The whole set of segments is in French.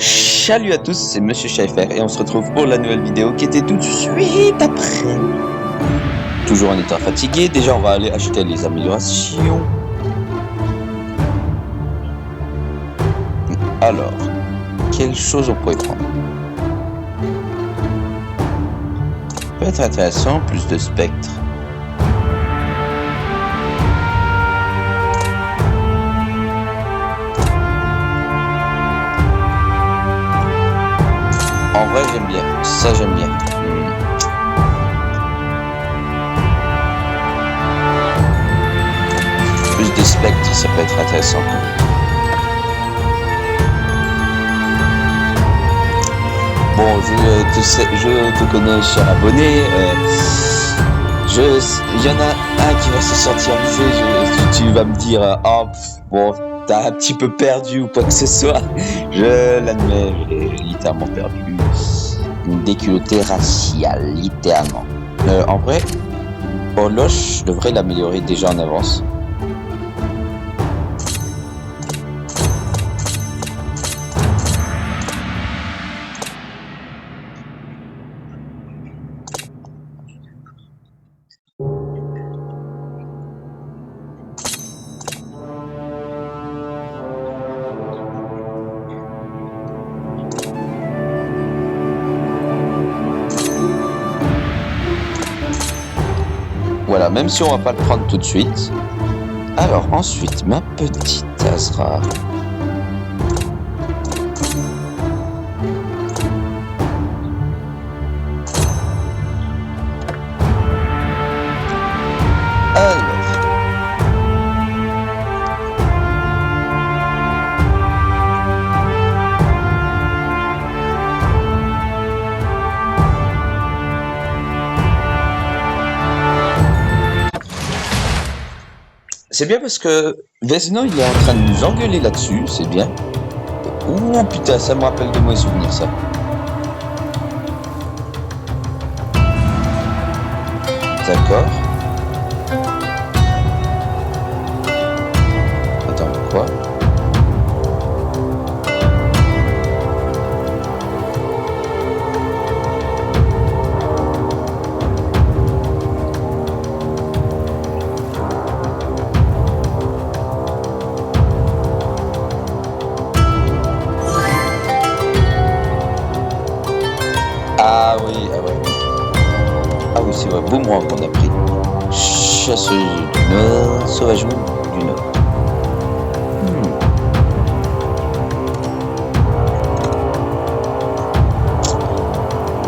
Salut à tous, c'est Monsieur Schaeffer et on se retrouve pour la nouvelle vidéo qui était tout de suite après. Toujours en étant fatigué, déjà on va aller acheter les améliorations. Alors, quelle chose on pourrait prendre? Peut être intéressant, plus de spectres. En vrai j'aime bien, ça j'aime bien. Plus de spectres, ça peut être intéressant. Bon, je te connais, cher abonné. Il y en a un qui va se sentir visé. Tu vas me dire, bon, t'as un petit peu perdu ou quoi que ce soit. Je l'admets, j'ai littéralement perdu. Une déculottée raciale, littéralement. En vrai, Horloge, je devrais l'améliorer déjà en avance. Voilà, même si on va pas le prendre tout de suite. Alors ensuite, ma petite Azra. C'est bien parce que Vesno il est en train de nous engueuler là-dessus, c'est bien. Ouh putain, ça me rappelle de mauvais souvenirs ça. D'accord. Attends, quoi? Ah oui, c'est vrai, boomerang qu'on a pris. Chasseuse du Nord, sauvage du Nord.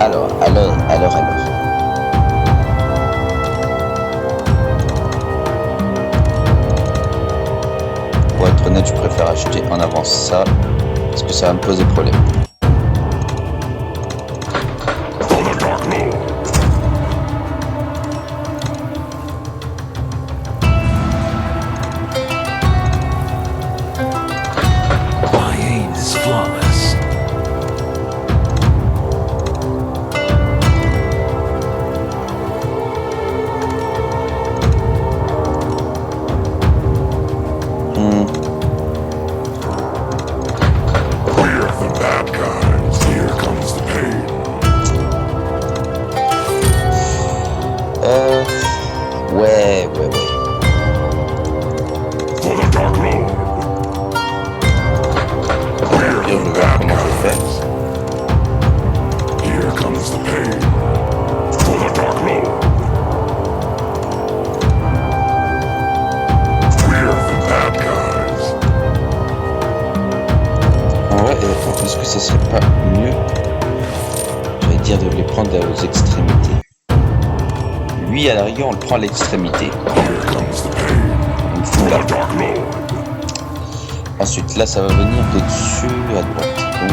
Alors. Pour être honnête, je préfère acheter en avance ça, parce que ça va me poser problème. Ouais. Je vais voir comment je fais. En vrai, est-ce que ce serait pas mieux, j'allais dire, de les prendre aux extrémités? Lui, à la rigueur, on le prend à l'extrémité. On le fout là. Ensuite, là, ça va venir de dessus à droite. Donc,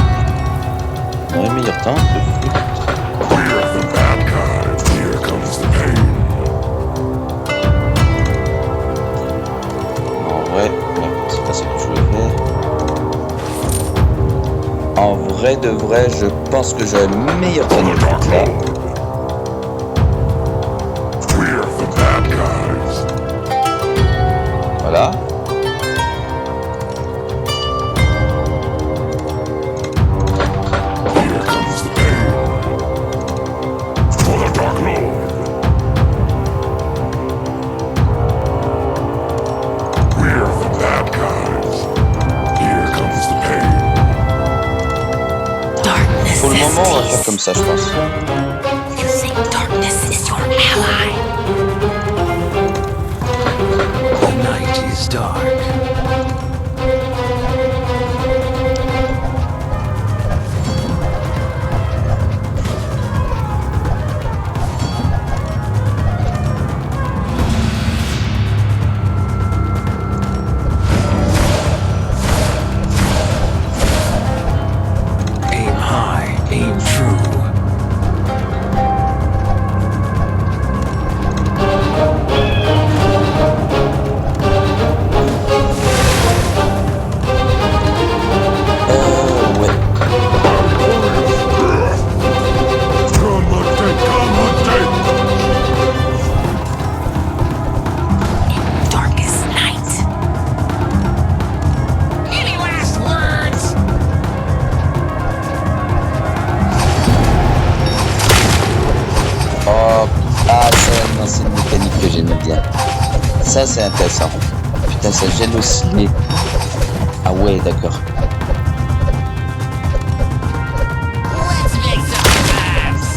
dans les meilleurs temps, on peut foutre. En vrai, non, c'est pas ça que je voulais faire. En vrai de vrai, je pense que j'aurais le meilleur temps de foutre là. Voilà. moment, on va faire comme ça, je pense. You think darkness is your ally? The night is dark. Aim high, aim true. Ouais. Darkest night. Any last words? Oh, ah, ça, non, c'est une mécanique que j'aime bien. Ça, c'est intéressant. Putain, ça gèle aussi les... Ah ouais, d'accord. Let's make some maps.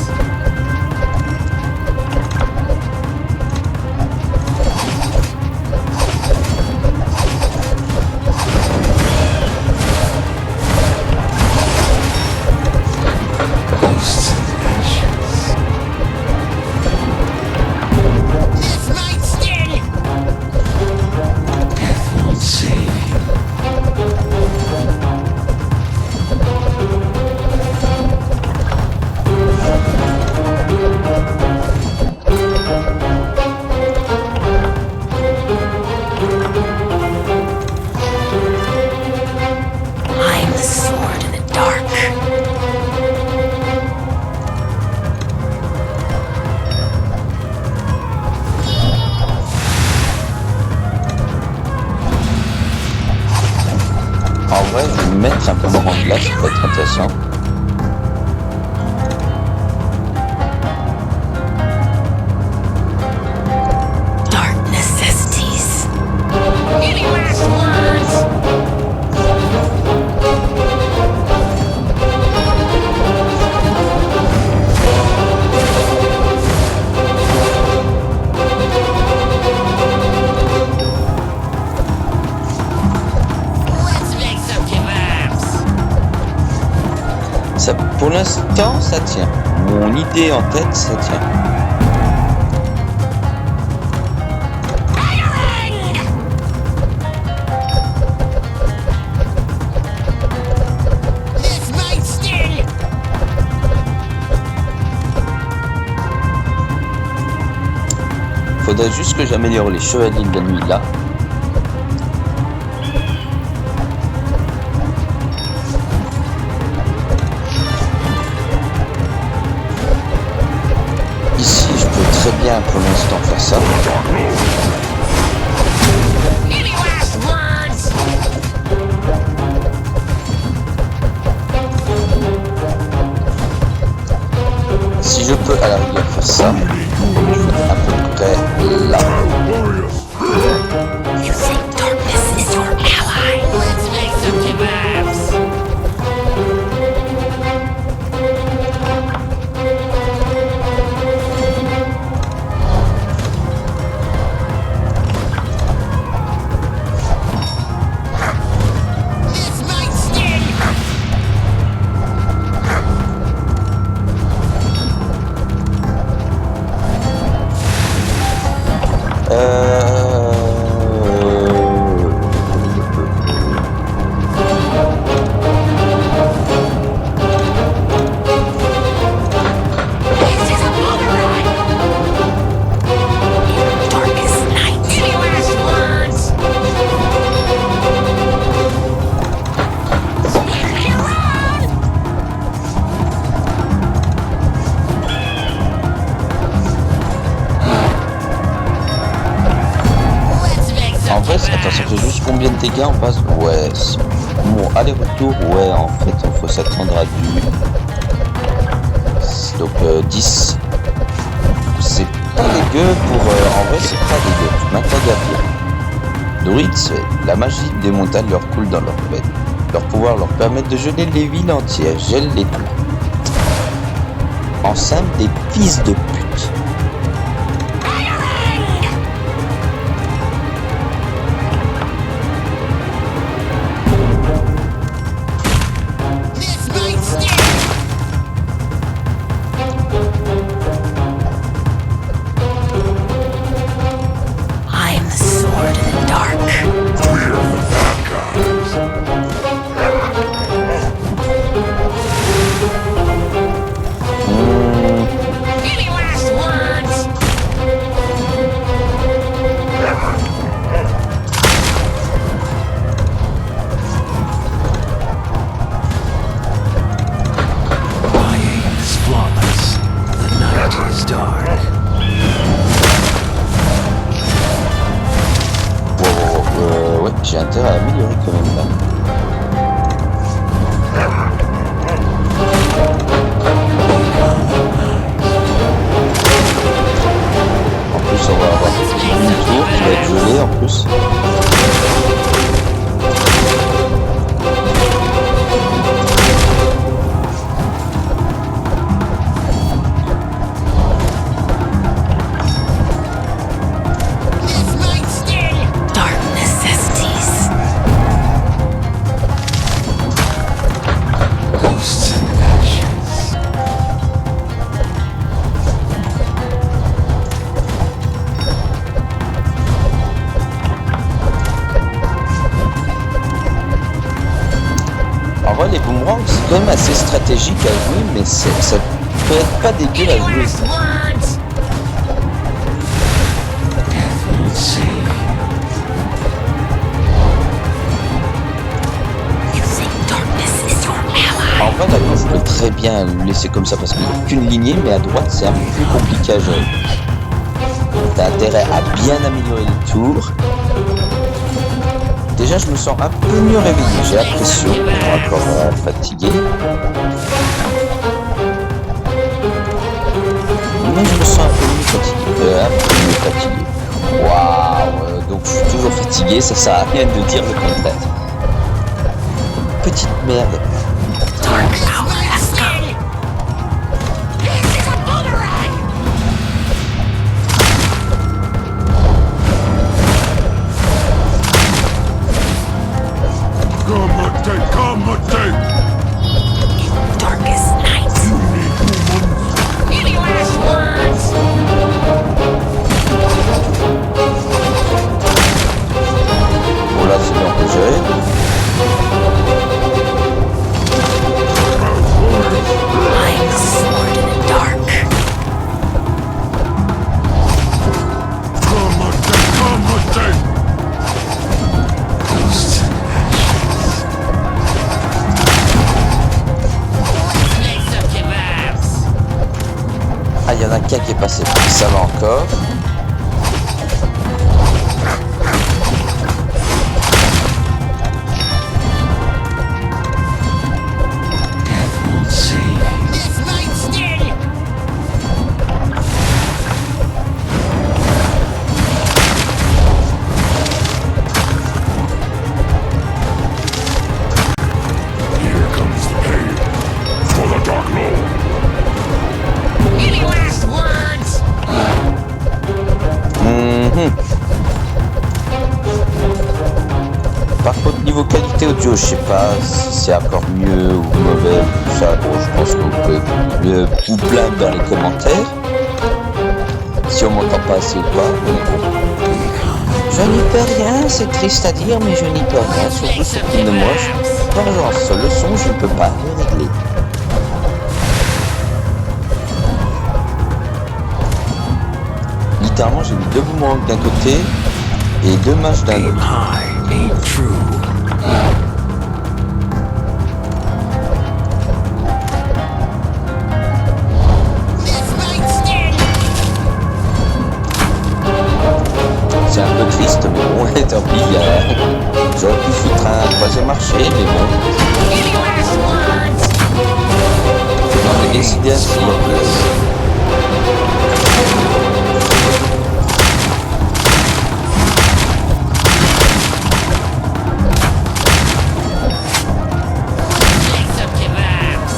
Ghosts and ashes. This might sting. Death won't save you. I'm the sword in the dark. En vrai, je vais me mettre un peu en place, ça peut être intéressant. Dark necessities. Any last words? Let's make some kebabs. Ça, pour l'instant, ça tient. Mon idée en tête, ça tient. Firing! This might sting. Faudrait juste que j'améliore les chevaliers de la nuit là. Ici, je peux très bien pour l'instant faire ça. Any last words? Si je peux à la rigueur faire ça, à peu près là. You think darkness is your ally? Let's make some kebabs. This might sting. This is a override. Darkest night. Any last words? Spare your own. Let's make some En vrai, attends, ça fait juste combien de dégâts on passe? Ouais, bon, aller-retour, ouais, en fait, il faut s'attendre à du... Donc 10. C'est pas dégueu pour... en vrai, c'est pas dégueu. Matagavir. Druids, la magie des montagnes leur coule dans leurs veines. Leur pouvoir leur permet de geler les villes entières. Gèle les tours. simple des fils de pute. This might sting! I'm the sword in the dark. Any last words? My aim is flawless. The night is dark. Ouais, j'ai intérêt à améliorer quand même là. En plus, on va avoir une tour qui va être gelée en plus. This might sting! Dark necessities. Ghosts and ashes. En vrai, les boomerangs, c'est quand même assez stratégique à jouer, mais ça peut être pas dégueu à Any jouer. last words? Will save you. You think darkness is your ally? En vrai, la gauche, je peux très bien le laisser comme ça parce qu'il n'y a qu'une lignée, mais à droite, c'est un peu plus compliqué à gérer. T'as intérêt à bien améliorer les tours. Déjà, je me sens un peu mieux réveillé. J'ai l'impression, encore fatigué. Mais je me sens un peu mieux fatigué. Waouh, donc je suis toujours fatigué, ça sert à rien de dire le contraire. Petite merde. Dark hour has come. This is a boomerang! Darkest night. Any last words? Bon là, c'est bien, on peut gérer. I'm the sword in the dark. Ghosts and ashes. Let's make some kebabs. Ah, il y en a qu'un qui est passé. Ça va encore. Will save you. This might sting. Here comes the pain for the Dark Lord. Any last words? Par contre, niveau qualité audio, je sais pas si c'est encore mieux ou mauvais. Ça, bon, je pense que vous pouvez vous plaindre dans les commentaires. Si on m'entend pas assez ou pas. Mais bon. Je n'y peux rien, c'est triste à dire, mais je n'y peux rien. Surtout sur une de moi, par exemple, sur le son, je ne peux pas le régler. Littéralement, j'ai mis deux boomerangs d'un côté et deux mages d'un Aim autre. high, aim true. This might sting. C'est un peu triste, mais bon, tant pis. J'aurais pu foutre un troisième marché, mais bon. Any last words? J'en ai décidé ainsi. Make some kebabs.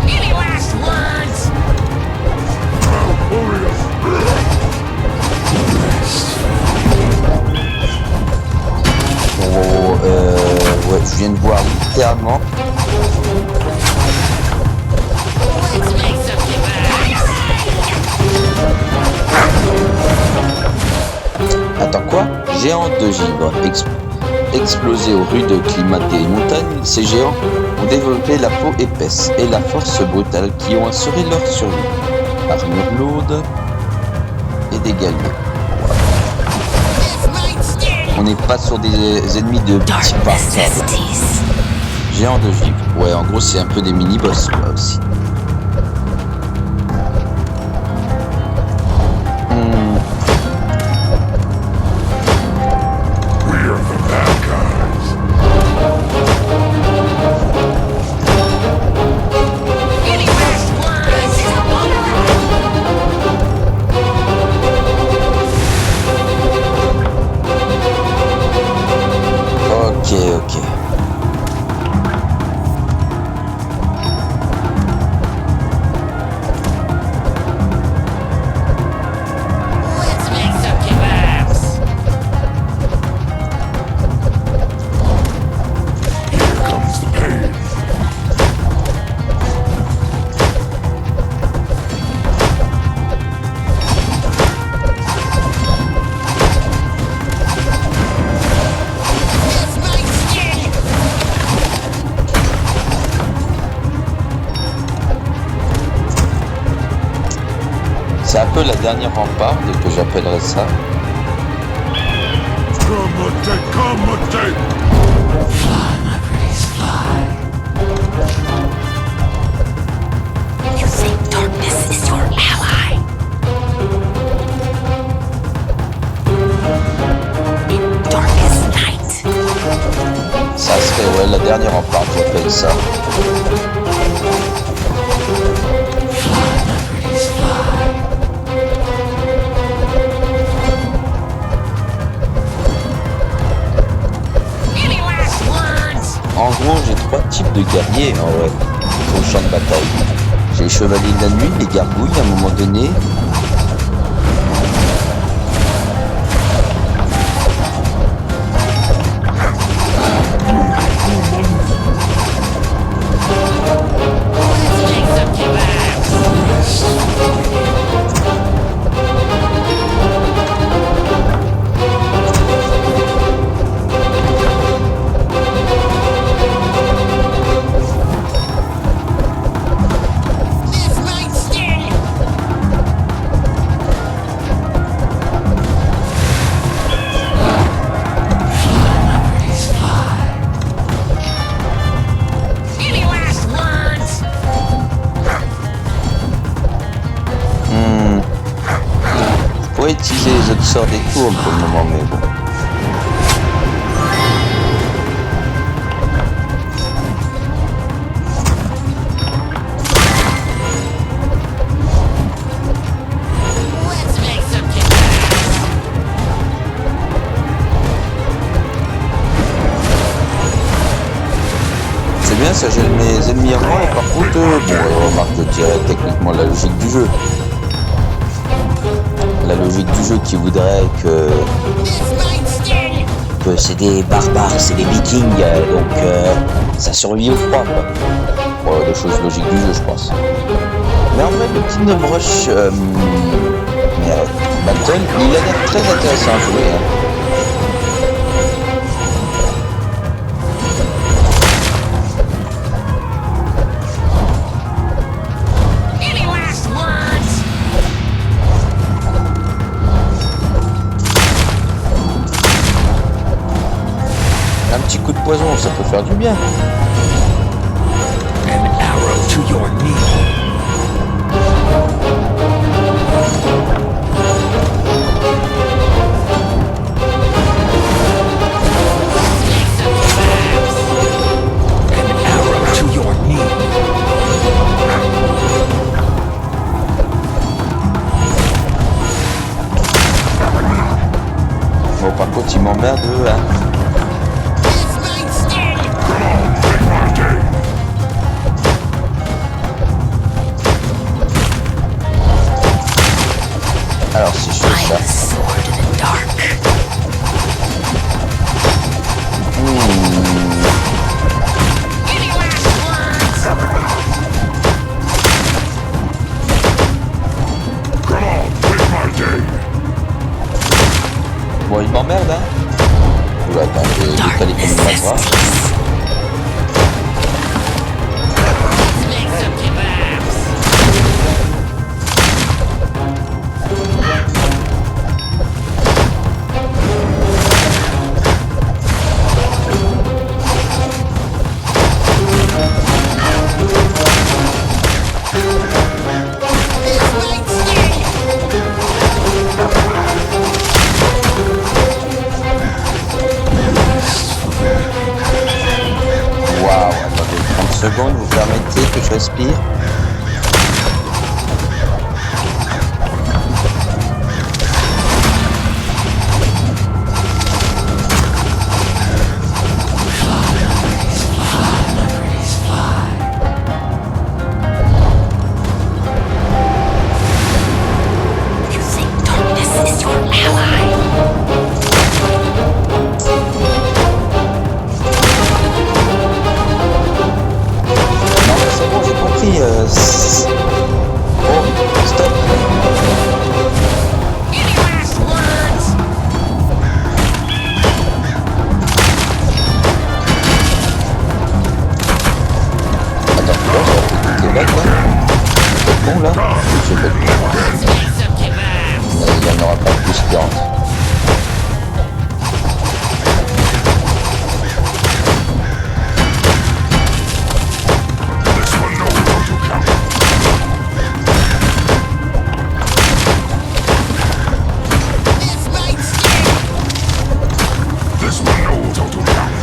Any last words? Ouais, je viens de voir littéralement. Let's make some kebabs. Attends quoi? Géant de givre. Explosé au rude climat des montagnes, ces géants ont développé la peau épaisse et la force brutale qui ont assuré leur survie. Armure lourde et des galets. This might sting. On n'est pas sur des ennemis de petits parterres. Géant de givre. Ouais, en gros, c'est un peu des mini-boss, quoi, aussi. We're the bad guys. Any last words? This is a Ok, ok. Let's make some kebabs. Here comes the pain. This might sting. C'est un peu la dernière rempart que j'appellerais ça. Come You think darkness is your ally? In darkest night. Ça serait ouais, la dernière rempart, j'appelle ça. Any last words? En gros, j'ai 3 types de guerriers en vrai, au champ de bataille. J'ai les chevaliers de la nuit, les gargouilles à un moment donné. Let's make some kebabs. This might sting. Any last words? Je pourrais utiliser les autres sorts des tours pour le moment, mais bon. Let's make some kebabs. C'est bien, ça gèle mes ennemis à moi, et par contre, bon, remarque, je dirais techniquement la logique du jeu. La logique du jeu qui voudrait This might sting. que c'est des barbares, c'est des vikings, donc ça survit au froid, quoi. Ouais, des choses logiques du jeu, je pense. Mais en fait, le petit Novrush Battle, il a l'air très intéressant à jouer. Hein. Any last words? Un petit coup de poison, ça peut faire du bien. An arrow to your knee. Let's make some kebabs. An arrow to your knee. Bon, par contre, il m'emmerde, hein. This might sting. Come on, take my day. seconde, vous permettez que je respire? You think darkness is your ally? Non, mais c'est bon, j'ai compris. Oh, stop. Any last words? Attends, là, j'ai fait toutes les vagues, là. C'est bon, là? Je vais Let's make some kebabs. mais il n'y en aura pas plus qui rentrent. This one knows how to count. This might sting. This one knows how to count.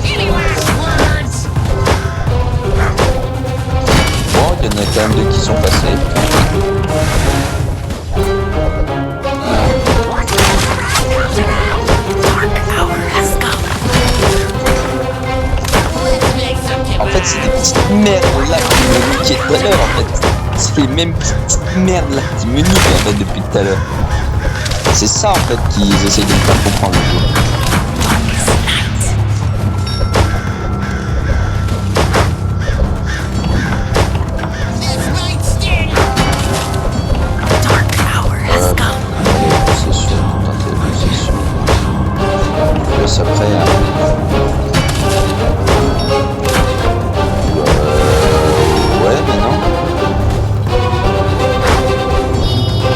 Any last words? Bon, il y en a quand même deux qui sont passés. Dark hour has come. Let's make some En fait, kebabs. c'est des petites merdes là qui me niquaient tout à l'heure, en fait. C'est les mêmes petites merdes là qui me niquent, en fait, depuis tout à l'heure. C'est ça, en fait, qu'ils essayent de me faire comprendre le jeu. Darkest night. This might sting. Dark hour has come. Allez, c'est sûr, c'est sûr. Je laisse après, hein. Ouais, mais non.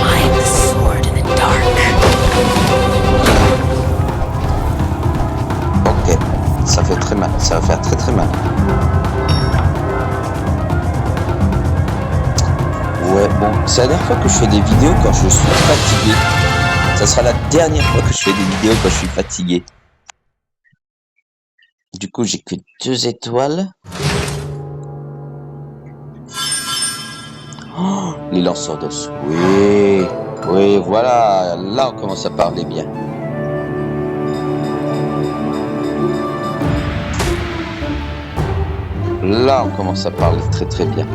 I am the sword in the dark. Ok, ça fait très mal, ça va faire très très mal. Ouais, bon, c'est la dernière fois que je fais des vidéos quand je suis fatigué. Ça sera la dernière fois que je fais des vidéos quand je suis fatigué. Du coup, j'ai que 2 étoiles. Oh, les lanceurs d'os. Oui, oui, voilà. Là, on commence à parler bien. Là, on commence à parler très très bien.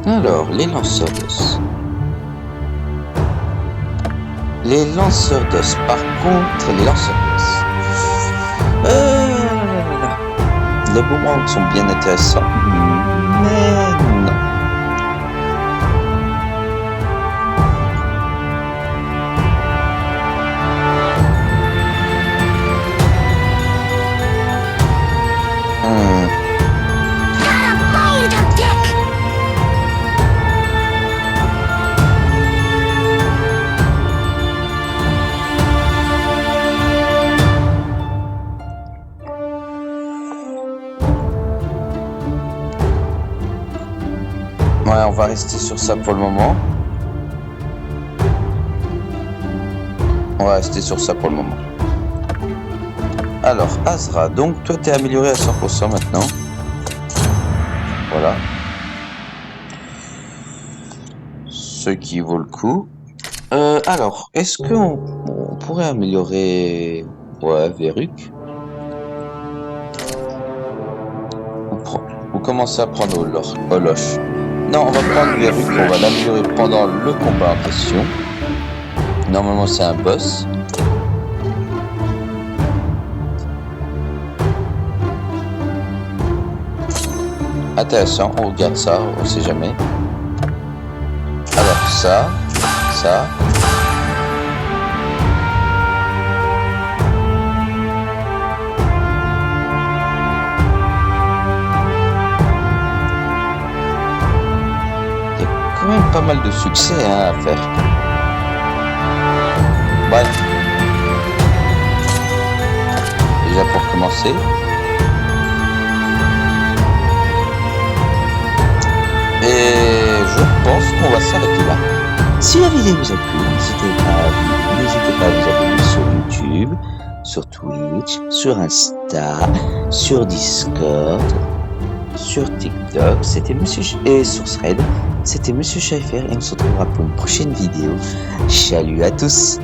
Alors, les lanceurs d'os. Les lanceurs d'os. Par contre, les lanceurs d'os. Les boomerangs sont bien intéressants, mais non. Got a boulder, dick. Ouais, on va rester sur ça pour le moment. On va rester sur ça pour le moment. Alors, Azra, donc toi t'es amélioré à 100% maintenant. Voilà. Ce qui vaut le coup. Alors, est-ce qu'on pourrait améliorer... Ouais, Verruc. Vous commencez à prendre Oloch. Non, on va prendre Verruc, on va l'améliorer pendant le combat en question. Normalement, c'est un boss. Intéressant, on regarde ça, on sait jamais. Alors, ça. Il y a quand même pas mal de succès hein, à faire. Bref. commencer. Et je pense qu'on va s'arrêter là. Si la vidéo vous a plu, n'hésitez pas à vous abonner sur YouTube, sur Twitch, sur Insta, sur Discord, sur TikTok. C'était Monsieur et sur Thread. C'était Monsieur Schaeffer et on se retrouvera pour une prochaine vidéo. Salut à tous!